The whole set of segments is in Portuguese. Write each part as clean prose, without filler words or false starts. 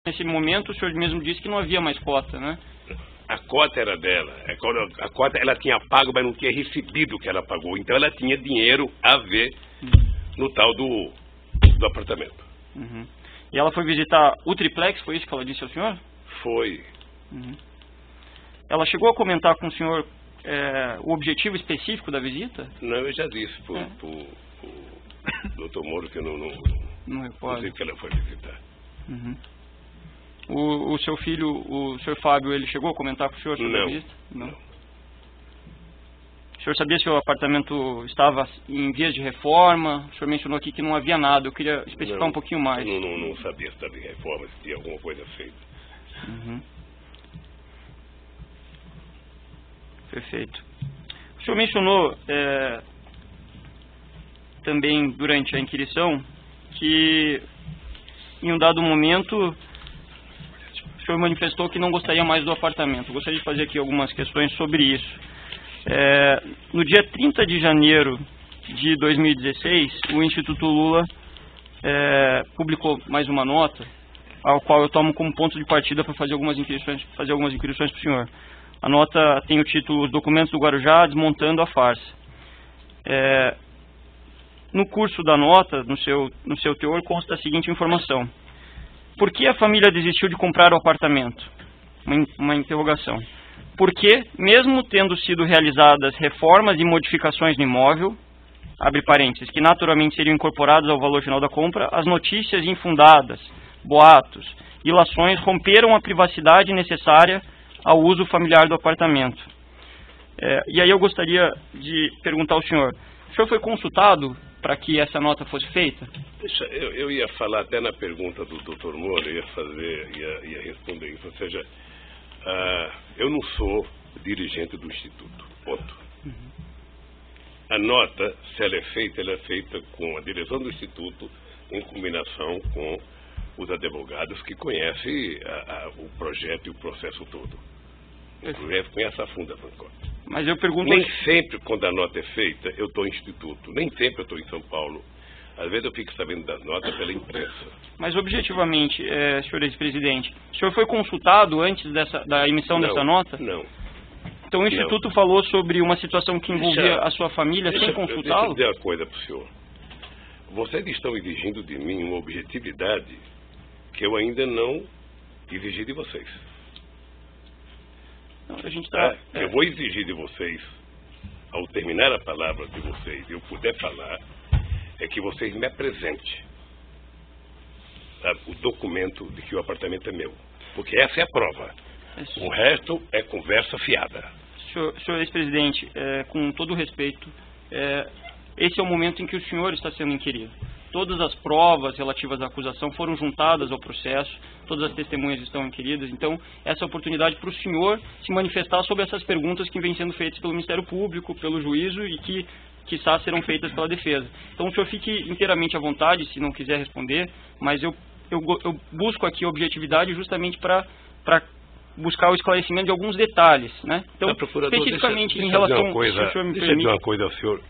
Nesse momento, o senhor mesmo disse que não havia mais cota, né? A cota era dela. A cota ela tinha pago, mas não tinha recebido o que ela pagou. Então ela tinha dinheiro a ver no tal do apartamento. Uhum. E ela foi visitar o triplex, foi isso que ela disse ao senhor? Foi. Uhum. Ela chegou a comentar com o senhor o objetivo específico da visita? Não, eu já disse pro doutor Moro que eu não sei que ela foi visitar. Uhum. O seu filho, o senhor Fábio, ele chegou a comentar com o senhor sobre a visita? Não. O senhor sabia se o apartamento estava em vias de reforma? O senhor mencionou aqui que não havia nada. Eu queria especificar um pouquinho mais. Não sabia se estava em reforma, se tinha alguma coisa feita. Uhum. Perfeito. O senhor mencionou também durante a inquirição que em um dado momento o senhor manifestou que não gostaria mais do apartamento. Eu gostaria de fazer aqui algumas questões sobre isso. No dia 30 de janeiro de 2016, o Instituto Lula publicou mais uma nota, ao qual eu tomo como ponto de partida para fazer algumas inquirições para o senhor. A nota tem o título Os Documentos do Guarujá Desmontando a Farsa. No curso da nota, no seu teor, consta a seguinte informação. Por que a família desistiu de comprar o apartamento? Uma interrogação. Porque, mesmo tendo sido realizadas reformas e modificações no imóvel, abre parênteses, que naturalmente seriam incorporadas ao valor final da compra, as notícias infundadas, boatos, ilações romperam a privacidade necessária ao uso familiar do apartamento. E aí eu gostaria de perguntar ao senhor, o senhor foi consultado para que essa nota fosse feita? Eu ia falar até na pergunta do Dr. Moro, ia responder isso, ou seja, eu não sou dirigente do Instituto, ponto. Uhum. A nota, se ela é feita com a direção do Instituto, em combinação com os advogados que conhecem o projeto e o processo todo. Conhece a fundo a pancota. Mas eu pergunto... Nem sempre, quando a nota é feita, eu estou em Instituto. Nem sempre eu estou em São Paulo. Às vezes eu fico sabendo da nota pela imprensa. Mas objetivamente, senhor ex-presidente, o senhor foi consultado antes da emissão dessa nota? Não. Então o Instituto falou sobre uma situação que envolvia a sua família sem consultá-lo? Deixa eu dizer uma coisa para o senhor. Vocês estão exigindo de mim uma objetividade que eu ainda não exigi de vocês. Não, a gente Eu vou exigir de vocês, ao terminar a palavra de vocês, e eu puder falar, é que vocês me apresentem o documento de que o apartamento é meu. Porque essa é a prova. O resto é conversa fiada. Senhor ex-presidente, com todo o respeito, esse é o momento em que o senhor está sendo inquirido. Todas as provas relativas à acusação foram juntadas ao processo, todas as testemunhas estão inquiridas, então essa é a oportunidade para o senhor se manifestar sobre essas perguntas que vêm sendo feitas pelo Ministério Público, pelo juízo e que, quiçá, serão feitas pela defesa. Então o senhor fique inteiramente à vontade, se não quiser responder, mas eu busco aqui a objetividade justamente para buscar o esclarecimento de alguns detalhes, né? Então, especificamente em relação... Deixa eu dizer uma coisa ao senhor.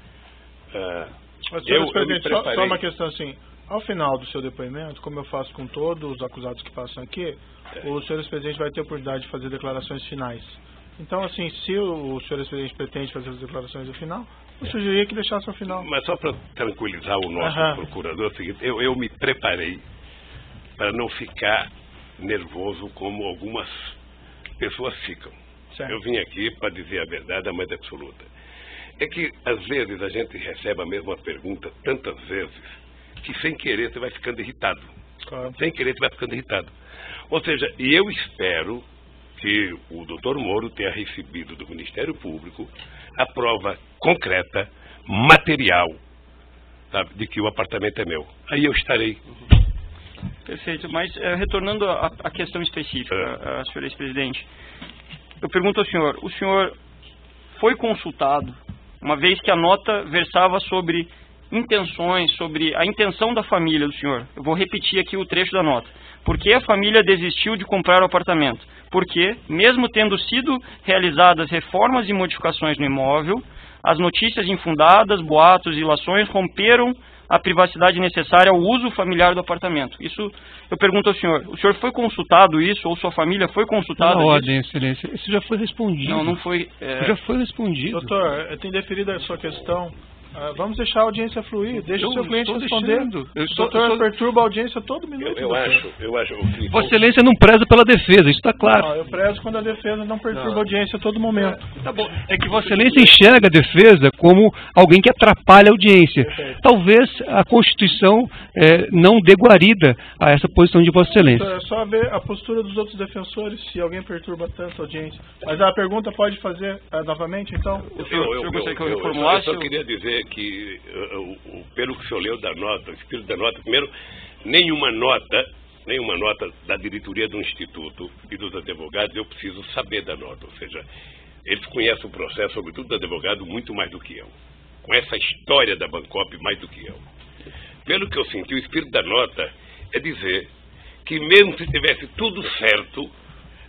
Só uma questão assim, ao final do seu depoimento, como eu faço com todos os acusados que passam aqui, o senhor ex-presidente vai ter a oportunidade de fazer declarações finais. Então, assim, se o senhor ex-presidente pretende fazer as declarações no final, eu sugeriria que deixasse ao final. Mas só para tranquilizar o nosso procurador, é o seguinte, eu me preparei para não ficar nervoso como algumas pessoas ficam. Certo. Eu vim aqui para dizer a verdade, a mais absoluta. É que, às vezes, a gente recebe a mesma pergunta tantas vezes que, sem querer, você vai ficando irritado. Claro. Sem querer, você vai ficando irritado. Ou seja, e eu espero que o doutor Moro tenha recebido do Ministério Público a prova concreta, material, sabe, de que o apartamento é meu. Aí eu estarei. Perfeito. Mas, retornando à questão específica, senhor ex-presidente, eu pergunto ao senhor, o senhor foi consultado, uma vez que a nota versava sobre intenções, sobre a intenção da família do senhor. Eu vou repetir aqui o trecho da nota. Por que a família desistiu de comprar o apartamento? Porque, mesmo tendo sido realizadas reformas e modificações no imóvel, as notícias infundadas, boatos e ilações romperam a privacidade necessária ao uso familiar do apartamento. Isso, eu pergunto ao senhor, o senhor foi consultado isso, ou sua família foi consultada? Na ordem, excelência. Isso já foi respondido. Não foi... Já foi respondido. Doutor, eu tenho deferido a sua questão. Vamos deixar a audiência fluir, deixa o seu cliente responder. O doutor perturba a audiência todo minuto. Eu acho. Vossa Excelência não preza pela defesa, isso está claro. Não, eu prezo quando a defesa não perturba a audiência a todo momento. Tá bom. É que Vossa Excelência enxerga a defesa como alguém que atrapalha a audiência. Perfeito. Talvez a Constituição não dê guarida a essa posição de Vossa Excelência. É só ver a postura dos outros defensores, se alguém perturba tanto a audiência. Mas a pergunta pode fazer novamente, então? Eu só queria dizer que, pelo que o senhor leu da nota, o espírito da nota, primeiro, nenhuma nota da diretoria do Instituto e dos advogados eu preciso saber da nota. Ou seja, eles conhecem o processo, sobretudo do advogado, muito mais do que eu. Conhecem a história da Bancop mais do que eu. Pelo que eu senti, o espírito da nota é dizer que mesmo se tivesse tudo certo,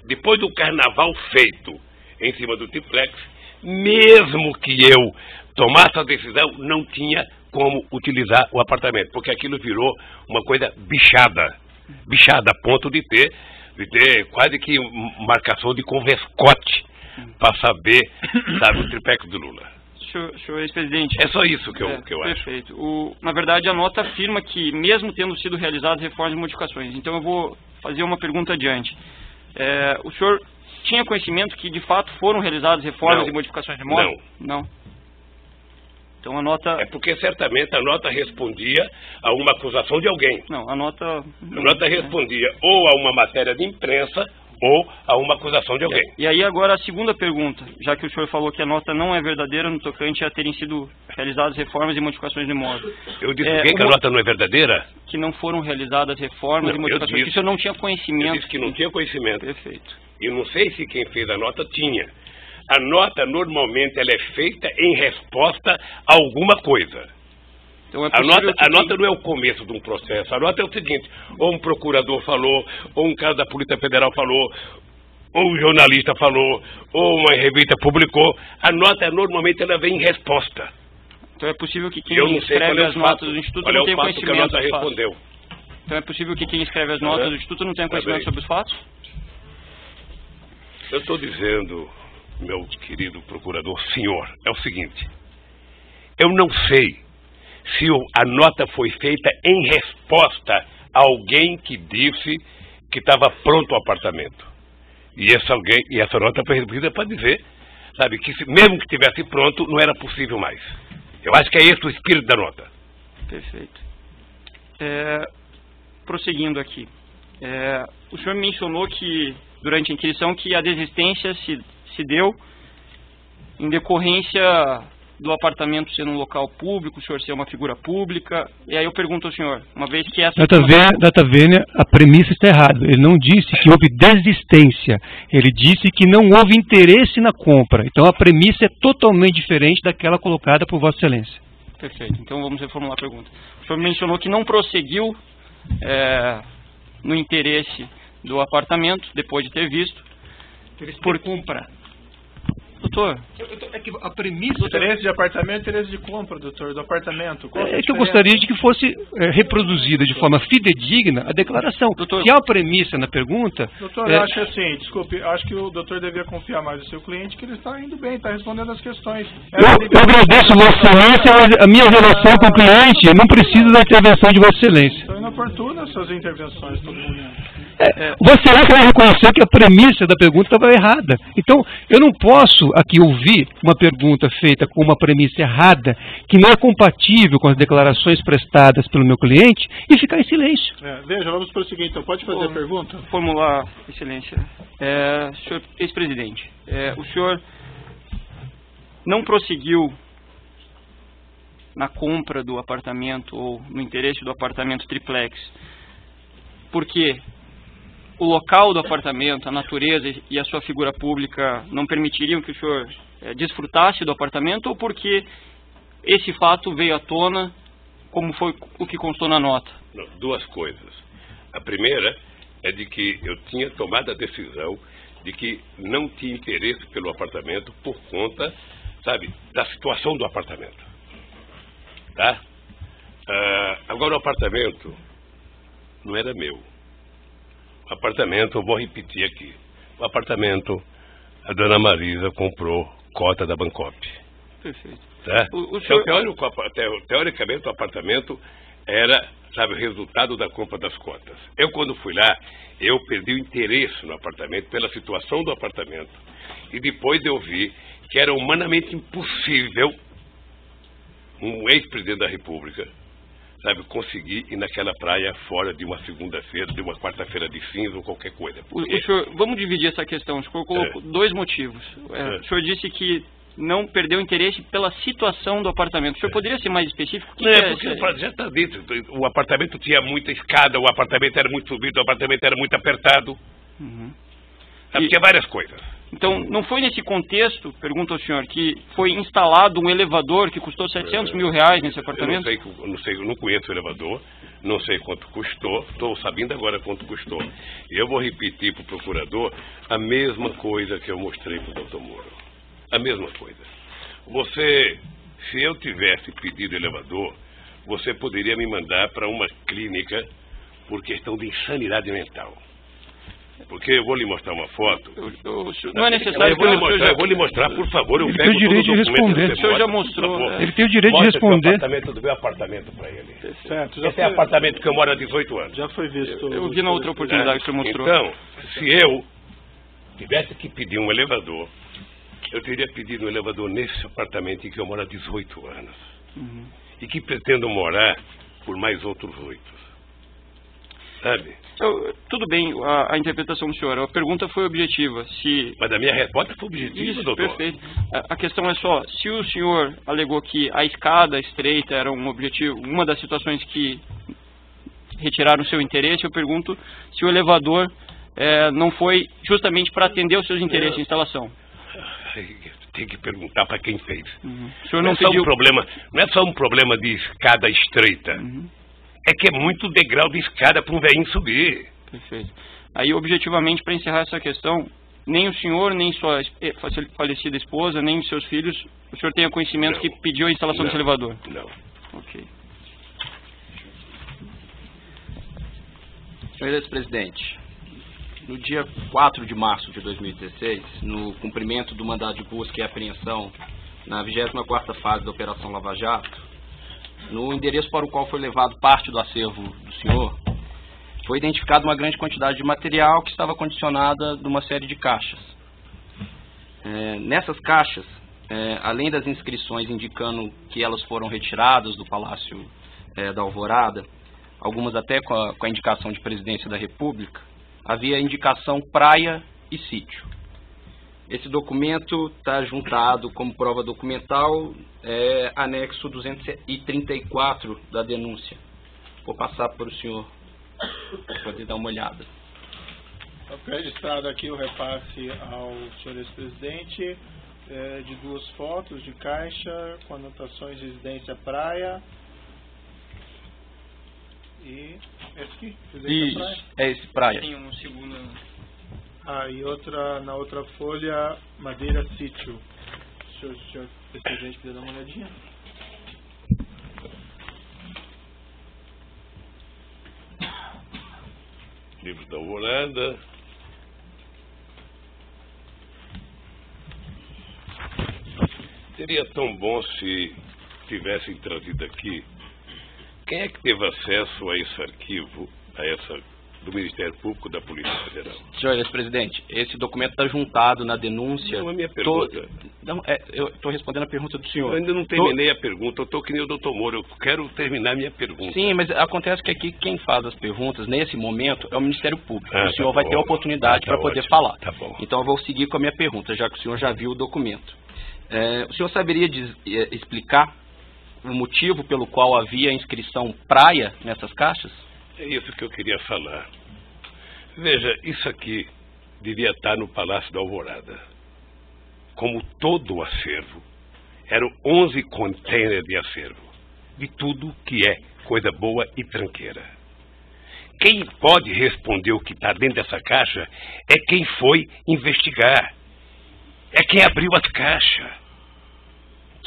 depois do carnaval feito em cima do triplex, mesmo que eu tomasse a decisão, não tinha como utilizar o apartamento, porque aquilo virou uma coisa bichada a ponto de ter quase que marcação de converscote para saber, sabe, o triplex do Lula. Senhor ex-presidente. É só isso que eu acho. Perfeito. Na verdade, a nota afirma que, mesmo tendo sido realizadas reformas e modificações, então eu vou fazer uma pergunta adiante. O senhor tinha conhecimento que, de fato, foram realizadas reformas e modificações de imóvel? Não. Então a nota... É porque certamente a nota respondia a uma acusação de alguém. Não, a nota... A nota respondia ou a uma matéria de imprensa ou a uma acusação de alguém. E aí agora a segunda pergunta, já que o senhor falou que a nota não é verdadeira no tocante a terem sido realizadas reformas e modificações de imóvel. Eu disse que a nota não é verdadeira? Que não foram realizadas reformas e modificações, que o senhor não tinha conhecimento. Eu disse que não tinha conhecimento. Perfeito. Eu não sei se quem fez a nota tinha. A nota, normalmente, ela é feita em resposta a alguma coisa. Então, a nota não é o começo de um processo. A nota é o seguinte, ou um procurador falou, ou um cara da Polícia Federal falou, ou um jornalista falou, ou uma revista publicou. A nota, normalmente, ela vem em resposta. Então é possível que quem escreve as notas do Instituto não tenha conhecimento que a nota respondeu. Então é possível que quem escreve as notas do Instituto não tenha conhecimento sobre os fatos? Eu estou dizendo, meu querido procurador, senhor, é o seguinte. Eu não sei se a nota foi feita em resposta a alguém que disse que estava pronto o apartamento. E essa nota foi recebida para dizer, sabe, que mesmo que estivesse pronto, não era possível mais. Eu acho que é esse o espírito da nota. Perfeito. Prosseguindo aqui. O senhor mencionou que, durante a inquisição, que a desistência se deu em decorrência do apartamento ser um local público, o senhor ser uma figura pública. E aí eu pergunto ao senhor, uma vez que essa... Data vênia, a premissa está errada. Ele não disse que houve desistência. Ele disse que não houve interesse na compra. Então a premissa é totalmente diferente daquela colocada por Vossa Excelência. Perfeito. Então vamos reformular a pergunta. O senhor mencionou que não prosseguiu no interesse do apartamento, depois de ter visto, por compra. Doutor, é que a premissa... Interesse de apartamento, interesse de compra, doutor, do apartamento. É que eu gostaria de que fosse reproduzida de forma fidedigna a declaração. Doutor, que há a premissa na pergunta... Doutor, eu acho assim, desculpe, acho que o doutor devia confiar mais no seu cliente, que ele está indo bem, está respondendo as questões. Eu agradeço Vossa Excelência, mas a minha relação com o cliente não precisa da intervenção de Vossa Excelência. São inoportunas essas intervenções, todo mundo. Vossa Excelência vai reconhecer que a premissa da pergunta estava errada. Então, eu não posso aqui ouvir uma pergunta feita com uma premissa errada, que não é compatível com as declarações prestadas pelo meu cliente, e ficar em silêncio. Veja, vamos prosseguir então. Pode fazer a pergunta? Formular, Excelência. Senhor ex-presidente, o senhor não prosseguiu na compra do apartamento ou no interesse do apartamento triplex, porque o local do apartamento, a natureza e a sua figura pública não permitiriam que o senhor desfrutasse do apartamento, ou porque esse fato veio à tona, como foi o que constou na nota? Não, duas coisas. A primeira é de que eu tinha tomado a decisão de que não tinha interesse pelo apartamento por conta, sabe, da situação do apartamento. Tá? Agora, o apartamento não era meu. O apartamento, eu vou repetir aqui. O apartamento, a dona Marisa comprou cota da Bancop. Perfeito. Tá? O senhor... Teoricamente, o apartamento era, sabe, o resultado da compra das cotas. Eu, quando fui lá, eu perdi o interesse no apartamento, pela situação do apartamento. E depois eu vi que era humanamente impossível um ex-presidente da República, sabe, conseguir ir naquela praia fora de uma segunda-feira, de uma quarta-feira de cinza ou qualquer coisa. O senhor, vamos dividir essa questão. O senhor colocou dois motivos. O senhor disse que não perdeu interesse pela situação do apartamento. O senhor poderia ser mais específico? Porque já está dito. O apartamento tinha muita escada, o apartamento era muito subido, o apartamento era muito apertado. Tinha várias coisas. Então, não foi nesse contexto, pergunto ao senhor, que foi instalado um elevador que custou R$700 mil nesse apartamento? Eu não conheço o elevador, não sei quanto custou, estou sabendo agora quanto custou. E eu vou repetir para o procurador a mesma coisa que eu mostrei para o doutor Moro. A mesma coisa. Se eu tivesse pedido elevador, você poderia me mandar para uma clínica por questão de insanidade mental. Porque eu vou lhe mostrar uma foto. Não é necessário. Eu vou lhe mostrar, por favor. Ele tem o direito de responder. O senhor já mostrou. Ele tem o direito de responder. Do meu apartamento para ele. Certo. Esse é apartamento que eu moro há 18 anos. Já foi visto. Eu vi na outra oportunidade que o senhor mostrou. Então, se eu tivesse que pedir um elevador, eu teria pedido um elevador nesse apartamento em que eu moro há 18 anos. E que pretendo morar por mais outros 8. Sabe? Tudo bem, a interpretação do senhor. A pergunta foi objetiva. Mas a minha resposta foi objetiva, Isso, doutor. Perfeito. A questão é só, se o senhor alegou que a escada estreita era um objetivo, uma das situações que retiraram o seu interesse, eu pergunto se o elevador não foi justamente para atender os seus interesses de instalação. Tem que perguntar para quem fez. O senhor não é só um problema de escada estreita. É que é muito degrau de escada para um velhinho subir. Perfeito. Aí, objetivamente, para encerrar essa questão, nem o senhor, nem sua falecida esposa, nem os seus filhos, o senhor tem conhecimento que pediu a instalação desse elevador? Não. Ok. Senhor ex-presidente, no dia 4 de março de 2016, no cumprimento do mandado de busca e apreensão na 24ª fase da Operação Lava Jato, no endereço para o qual foi levado parte do acervo do senhor, foi identificada uma grande quantidade de material que estava condicionada numa série de caixas. Nessas caixas, além das inscrições indicando que elas foram retiradas do Palácio da Alvorada, algumas até com a indicação de Presidência da República, havia indicação praia e sítio. Esse documento está juntado como prova documental, anexo 234 da denúncia. Vou passar para o senhor poder dar uma olhada. Está registrado aqui o repasse ao senhor ex-presidente de 2 fotos de caixa com anotações residência praia. E esse aqui? Isso, praia? É esse praia. Tem um segundo... e na outra folha, madeira sítio. Se o senhor presidente puder dar uma olhadinha. Livro da Alvorada. Seria tão bom se tivessem trazido aqui. Quem é que teve acesso a esse arquivo, do Ministério Público da Polícia Federal? Senhor ex-presidente, esse documento está juntado na denúncia... Não é minha pergunta. Eu estou respondendo a pergunta do senhor. Eu ainda não terminei a pergunta, eu estou que nem o doutor Moro, eu quero terminar a minha pergunta. Sim, mas acontece que aqui quem faz as perguntas, nesse momento, é o Ministério Público. O senhor vai ter a oportunidade para poder falar. Tá bom. Então eu vou seguir com a minha pergunta, já que o senhor já viu o documento. O senhor saberia explicar o motivo pelo qual havia inscrição praia nessas caixas? É isso que eu queria falar. Veja, isso aqui devia estar no Palácio da Alvorada. Como todo o acervo, eram 11 containers de acervo. De tudo que é coisa boa e tranqueira. Quem pode responder o que está dentro dessa caixa é quem foi investigar. É quem abriu as caixas.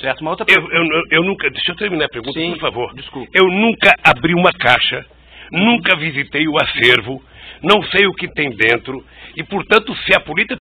Certo, uma outra pergunta. Eu nunca... Deixa eu terminar a pergunta, Sim, por favor. Desculpa. Eu nunca abri uma caixa, nunca visitei o acervo, não sei o que tem dentro, e, portanto, se a política